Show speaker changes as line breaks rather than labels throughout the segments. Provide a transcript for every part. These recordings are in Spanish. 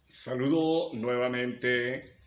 Saludo nuevamente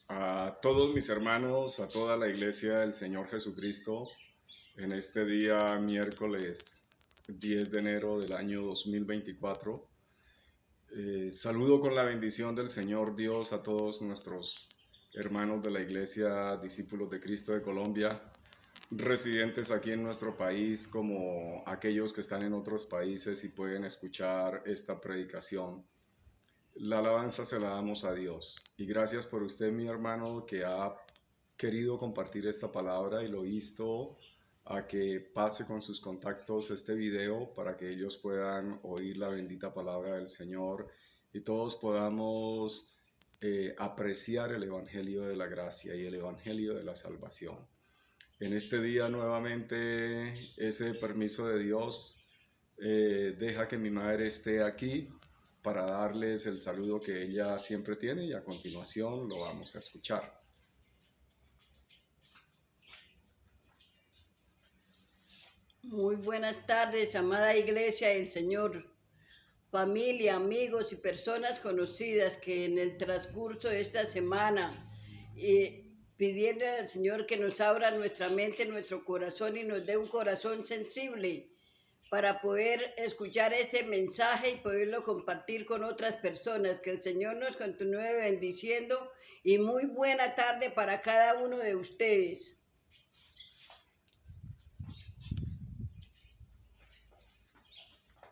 a todos mis hermanos, a toda la iglesia del Señor Jesucristo en este día miércoles 10 de enero del año 2024. Saludo con la bendición del Señor Dios a todos nuestros hermanos de la iglesia, discípulos de Cristo de Colombia, residentes aquí en nuestro país como aquellos que están en otros países y pueden escuchar esta predicación. La alabanza se la damos a Dios. Y gracias por usted, mi hermano, que ha querido compartir esta palabra y lo insto a que pase con sus contactos este video para que ellos puedan oír la bendita palabra del Señor y todos podamos apreciar el Evangelio de la gracia y el Evangelio de la salvación. En este día nuevamente ese permiso de Dios deja que mi madre esté aquí para darles el saludo que ella siempre tiene y a continuación lo vamos a escuchar.
Muy buenas tardes, amada iglesia del Señor, familia, amigos y personas conocidas que en el transcurso de esta semana, pidiendo al Señor que nos abra nuestra mente, nuestro corazón y nos dé un corazón sensible para poder escuchar ese mensaje y poderlo compartir con otras personas. Que el Señor nos continúe bendiciendo y muy buena tarde para cada uno de ustedes.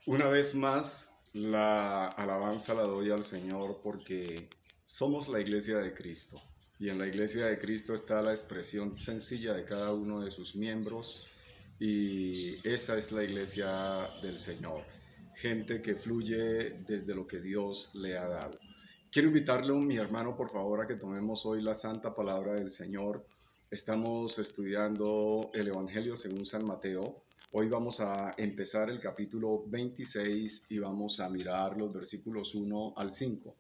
Una vez más, la alabanza la doy al Señor porque somos la iglesia de Cristo y en la iglesia de Cristo está la expresión sencilla de cada uno de sus miembros y esa es la iglesia del Señor, gente que fluye desde lo que Dios le ha dado. Quiero invitarle, mi hermano, por favor, a que tomemos hoy la santa palabra del Señor. Estamos estudiando el Evangelio según San Mateo. Hoy vamos a empezar el capítulo 26 y vamos a mirar los versículos 1 al 5.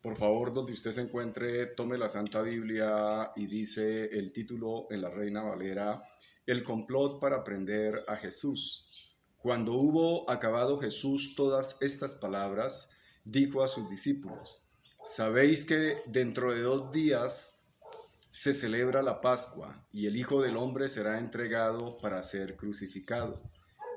Por favor, donde usted se encuentre, tome la Santa Biblia y dice el título en la Reina Valera: El complot para prender a Jesús. Cuando hubo acabado Jesús todas estas palabras, dijo a sus discípulos: Sabéis que dentro de 2 días se celebra la Pascua y el Hijo del Hombre será entregado para ser crucificado.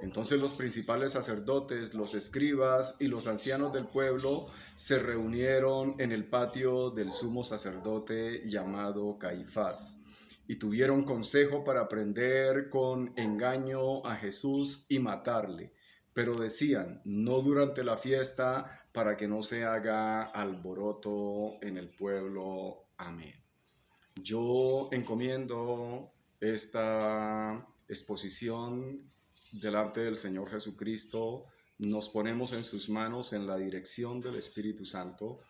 Entonces los principales sacerdotes, los escribas y los ancianos del pueblo se reunieron en el patio del sumo sacerdote llamado Caifás y tuvieron consejo para prender con engaño a Jesús y matarle. Pero decían: no durante la fiesta, para que no se haga alboroto en el pueblo. Amén. Yo encomiendo esta exposición delante del Señor Jesucristo. Nos ponemos en sus manos en la dirección del Espíritu Santo.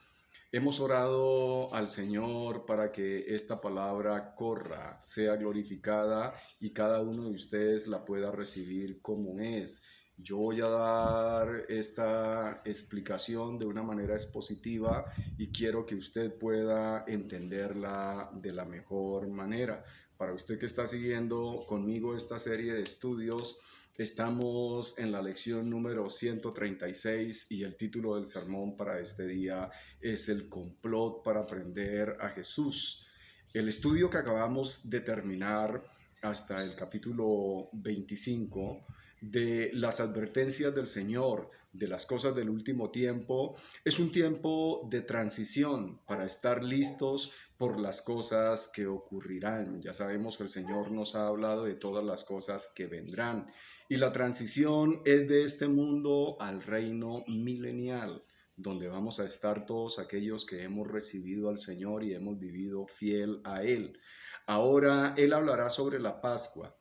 Hemos orado al Señor para que esta palabra corra, sea glorificada y cada uno de ustedes la pueda recibir como es. Yo voy a dar esta explicación de una manera expositiva y quiero que usted pueda entenderla de la mejor manera. Para usted que está siguiendo conmigo esta serie de estudios, estamos en la lección número 136 y el título del sermón para este día es El complot para prender a Jesús. El estudio que acabamos de terminar hasta el capítulo 25 de las advertencias del Señor, de las cosas del último tiempo, es un tiempo de transición para estar listos por las cosas que ocurrirán. Ya sabemos que el Señor nos ha hablado de todas las cosas que vendrán y la transición es de este mundo al reino milenial, donde vamos a estar todos aquellos que hemos recibido al Señor y hemos vivido fiel a Él. Ahora Él hablará sobre la Pascua,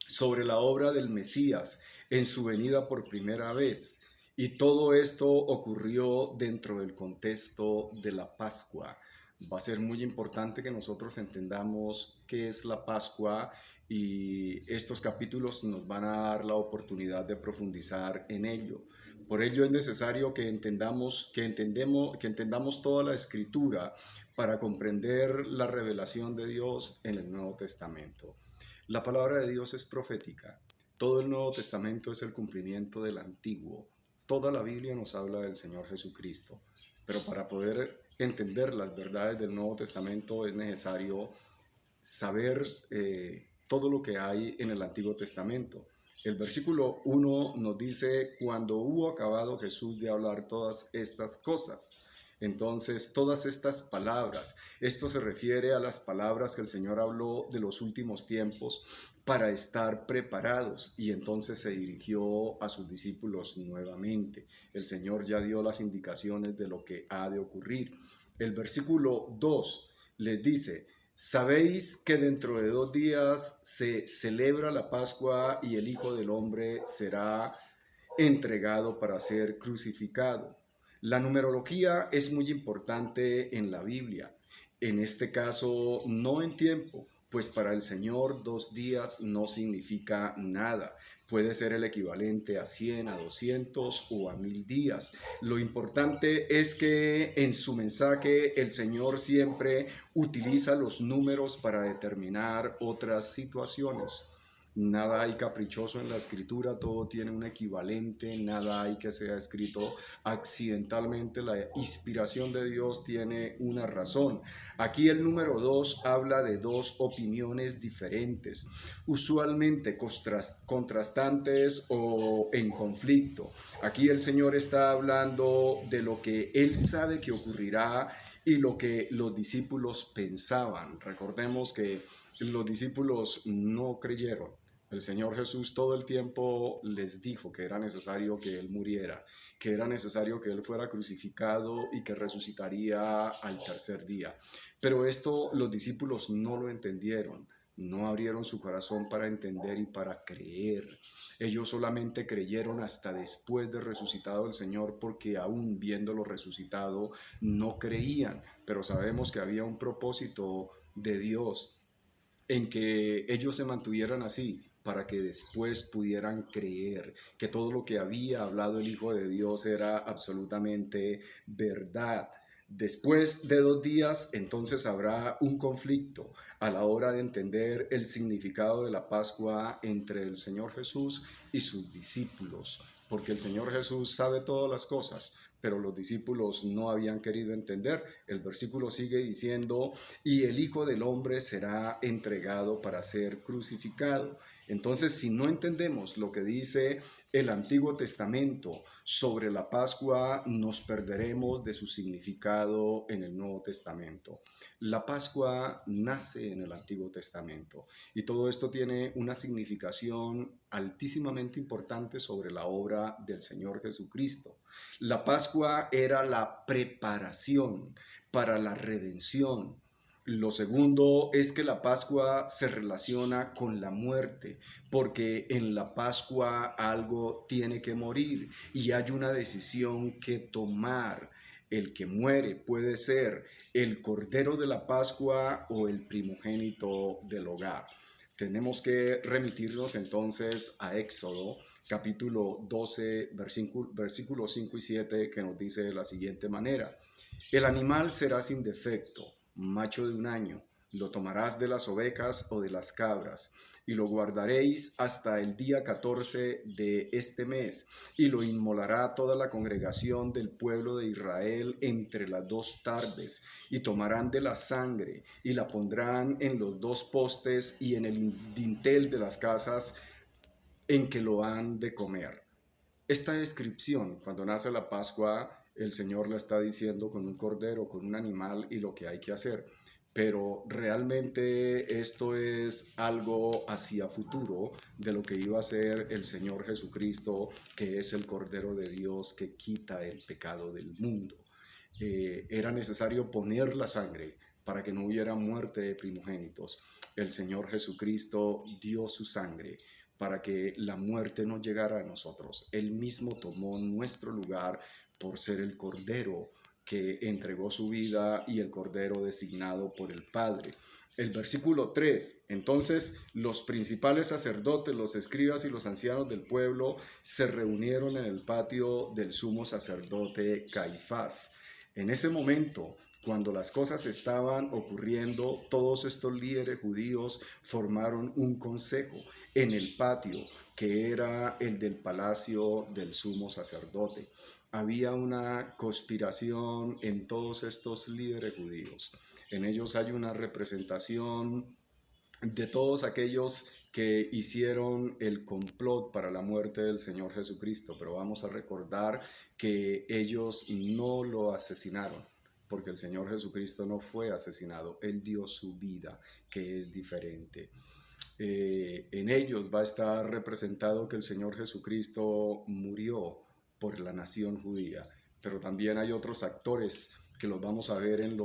sobre la obra del Mesías en su venida por primera vez. Y todo esto ocurrió dentro del contexto de la Pascua. Va a ser muy importante que nosotros entendamos qué es la Pascua y estos capítulos nos van a dar la oportunidad de profundizar en ello. Por ello es necesario que entendamos toda la Escritura para comprender la revelación de Dios en el Nuevo Testamento. La palabra de Dios es profética. Todo el Nuevo Testamento es el cumplimiento del Antiguo. Toda la Biblia nos habla del Señor Jesucristo. pero para poder entender las verdades del Nuevo Testamento es necesario saber todo lo que hay en el Antiguo Testamento. El versículo 1 nos dice, cuando hubo acabado Jesús de hablar todas estas cosas. Entonces, todas estas palabras, esto se refiere a las palabras que el Señor habló de los últimos tiempos para estar preparados, y entonces se dirigió a sus discípulos nuevamente. El Señor ya dio las indicaciones de lo que ha de ocurrir. El versículo 2 les dice, sabéis que dentro de 2 días se celebra la Pascua y el Hijo del Hombre será entregado para ser crucificado. La numerología es muy importante en la Biblia. En este caso, no en tiempo, pues para el Señor 2 días no significa nada. Puede ser el equivalente a 100, a 200 o a 1000 días. Lo importante es que en su mensaje el Señor siempre utiliza los números para determinar otras situaciones. Nada hay caprichoso en la escritura, todo tiene un equivalente, nada hay que sea escrito accidentalmente, la inspiración de Dios tiene una razón. Aquí el número 2 habla de 2 opiniones diferentes, usualmente contrastantes o en conflicto. Aquí el Señor está hablando de lo que Él sabe que ocurrirá y lo que los discípulos pensaban. Recordemos que los discípulos no creyeron. El Señor Jesús todo el tiempo les dijo que era necesario que Él muriera, que era necesario que Él fuera crucificado y que resucitaría al tercer día. Pero esto los discípulos no lo entendieron, no abrieron su corazón para entender y para creer. Ellos solamente creyeron hasta después de resucitado el Señor, porque aún viéndolo resucitado no creían. Pero sabemos que había un propósito de Dios en que ellos se mantuvieran así, para que después pudieran creer que todo lo que había hablado el Hijo de Dios era absolutamente verdad. Después de 2 días, entonces habrá un conflicto a la hora de entender el significado de la Pascua entre el Señor Jesús y sus discípulos, porque el Señor Jesús sabe todas las cosas, pero los discípulos no habían querido entender. El versículo sigue diciendo, y el Hijo del Hombre será entregado para ser crucificado. Entonces, si no entendemos lo que dice el Antiguo Testamento sobre la Pascua, nos perderemos de su significado en el Nuevo Testamento. La Pascua nace en el Antiguo Testamento y todo esto tiene una significación altísimamente importante sobre la obra del Señor Jesucristo. La Pascua era la preparación para la redención. Lo segundo es que la Pascua se relaciona con la muerte, porque en la Pascua algo tiene que morir y hay una decisión que tomar. El que muere puede ser el cordero de la Pascua o el primogénito del hogar. Tenemos que remitirnos entonces a Éxodo, capítulo 12, versículos 5 y 7, que nos dice de la siguiente manera: el animal será sin defecto, macho de 1 año, lo tomarás de las ovejas o de las cabras, y lo guardaréis hasta el día 14 de este mes, y lo inmolará toda la congregación del pueblo de Israel entre las 2 tardes, y tomarán de la sangre, y la pondrán en los 2 postes y en el dintel de las casas en que lo han de comer. Esta descripción, cuando nace la Pascua, el Señor la está diciendo con un cordero, con un animal y lo que hay que hacer. Pero realmente esto es algo hacia futuro de lo que iba a ser el Señor Jesucristo, que es el Cordero de Dios que quita el pecado del mundo. Era necesario poner la sangre para que no hubiera muerte de primogénitos. El Señor Jesucristo dio su sangre para que la muerte no llegara a nosotros. Él mismo tomó nuestro lugar por ser el Cordero que entregó su vida y el Cordero designado por el Padre. El versículo 3, entonces los principales sacerdotes, los escribas y los ancianos del pueblo se reunieron en el patio del sumo sacerdote Caifás. En ese momento, cuando las cosas estaban ocurriendo, todos estos líderes judíos formaron un consejo en el patio que era el del palacio del sumo sacerdote. Había una conspiración en todos estos líderes judíos. En ellos hay una representación de todos aquellos que hicieron el complot para la muerte del Señor Jesucristo, pero vamos a recordar que ellos no lo asesinaron, porque el Señor Jesucristo no fue asesinado, Él dio su vida, que es diferente. En ellos va a estar representado que el Señor Jesucristo murió por la nación judía, pero también hay otros actores que los vamos a ver en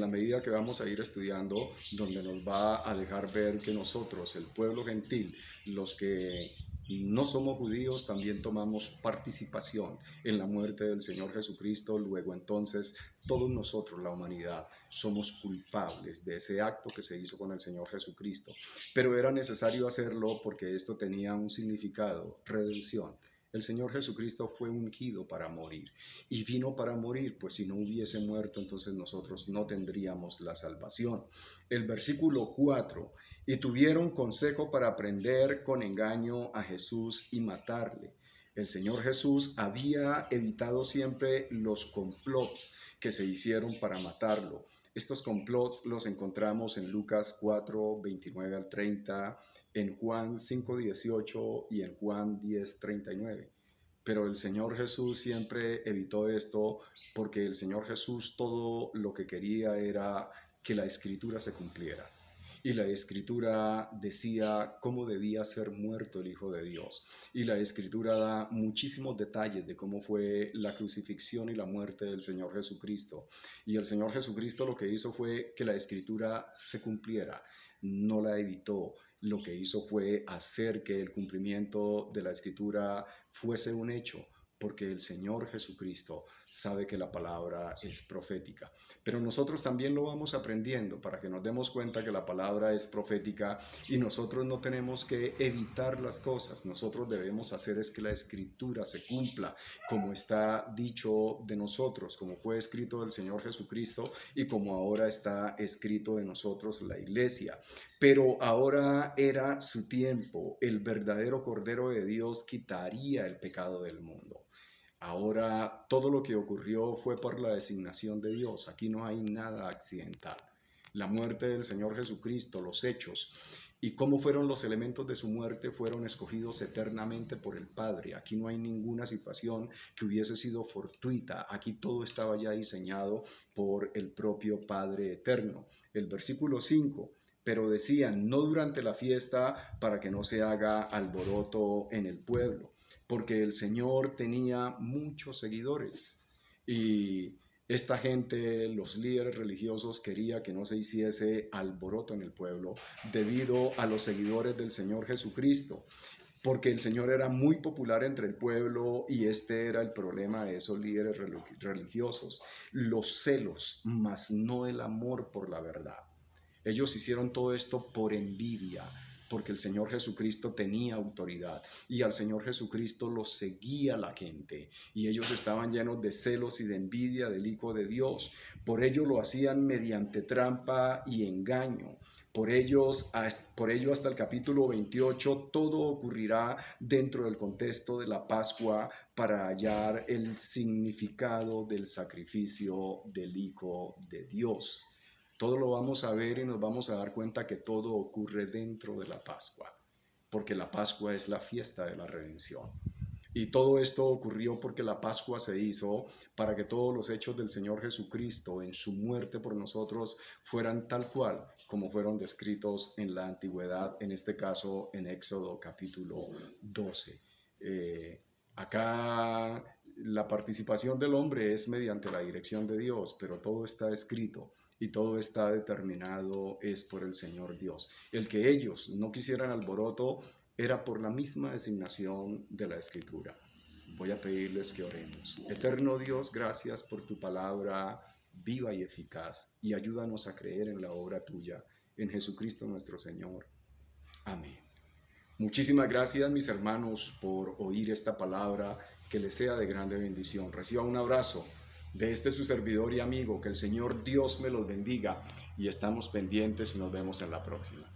la medida que vamos a ir estudiando, donde nos va a dejar ver que nosotros, el pueblo gentil, los que no somos judíos, también tomamos participación en la muerte del Señor Jesucristo. Luego entonces todos nosotros, la humanidad, somos culpables de ese acto que se hizo con el Señor Jesucristo. Pero era necesario hacerlo porque esto tenía un significado: redención. El Señor Jesucristo fue ungido para morir y vino para morir, pues si no hubiese muerto, entonces nosotros no tendríamos la salvación. El versículo 4, y tuvieron consejo para prender con engaño a Jesús y matarle. El Señor Jesús había evitado siempre los complots que se hicieron para matarlo. Estos complots los encontramos en Lucas 4, 29 al 30, en Juan 5, 18 y en Juan 10, 39. Pero el Señor Jesús siempre evitó esto porque el Señor Jesús todo lo que quería era que la Escritura se cumpliera. Y la Escritura decía cómo debía ser muerto el Hijo de Dios. Y la Escritura da muchísimos detalles de cómo fue la crucifixión y la muerte del Señor Jesucristo. Y el Señor Jesucristo lo que hizo fue que la Escritura se cumpliera, no la evitó. Lo que hizo fue hacer que el cumplimiento de la Escritura fuese un hecho, porque el Señor Jesucristo sabe que la palabra es profética. Pero nosotros también lo vamos aprendiendo para que nos demos cuenta que la palabra es profética y nosotros no tenemos que evitar las cosas. Nosotros debemos hacer es que la Escritura se cumpla como está dicho de nosotros, como fue escrito del Señor Jesucristo y como ahora está escrito de nosotros, la iglesia. Pero ahora era su tiempo. El verdadero Cordero de Dios quitaría el pecado del mundo. Ahora todo lo que ocurrió fue por la designación de Dios. Aquí no hay nada accidental. La muerte del Señor Jesucristo, los hechos y cómo fueron los elementos de su muerte fueron escogidos eternamente por el Padre. Aquí no hay ninguna situación que hubiese sido fortuita. Aquí todo estaba ya diseñado por el propio Padre eterno. El versículo 5. Pero decían, no durante la fiesta, para que no se haga alboroto en el pueblo, porque el Señor tenía muchos seguidores y esta gente, los líderes religiosos, quería que no se hiciese alboroto en el pueblo debido a los seguidores del Señor Jesucristo, porque el Señor era muy popular entre el pueblo y este era el problema de esos líderes religiosos, los celos, mas no el amor por la verdad. Ellos hicieron todo esto por envidia, porque el Señor Jesucristo tenía autoridad y al Señor Jesucristo lo seguía la gente y ellos estaban llenos de celos y de envidia del Hijo de Dios. Por ello lo hacían mediante trampa y engaño. Por ello hasta el capítulo 28 todo ocurrirá dentro del contexto de la Pascua para hallar el significado del sacrificio del Hijo de Dios. Todo lo vamos a ver y nos vamos a dar cuenta que todo ocurre dentro de la Pascua, porque la Pascua es la fiesta de la redención. Y todo esto ocurrió porque la Pascua se hizo para que todos los hechos del Señor Jesucristo en su muerte por nosotros fueran tal cual como fueron descritos en la antigüedad, en este caso en Éxodo capítulo 12. Acá la participación del hombre es mediante la dirección de Dios, pero todo está escrito y todo está determinado es por el Señor Dios. El que ellos no quisieran alboroto era por la misma designación de la Escritura. Voy a pedirles que oremos. Eterno Dios, gracias por tu palabra viva y eficaz y ayúdanos a creer en la obra tuya, en Jesucristo nuestro Señor. Amén. Muchísimas gracias, mis hermanos, por oír esta palabra, que les sea de grande bendición. Reciba un abrazo de su servidor y amigo, que el Señor Dios me los bendiga y estamos pendientes y nos vemos en la próxima.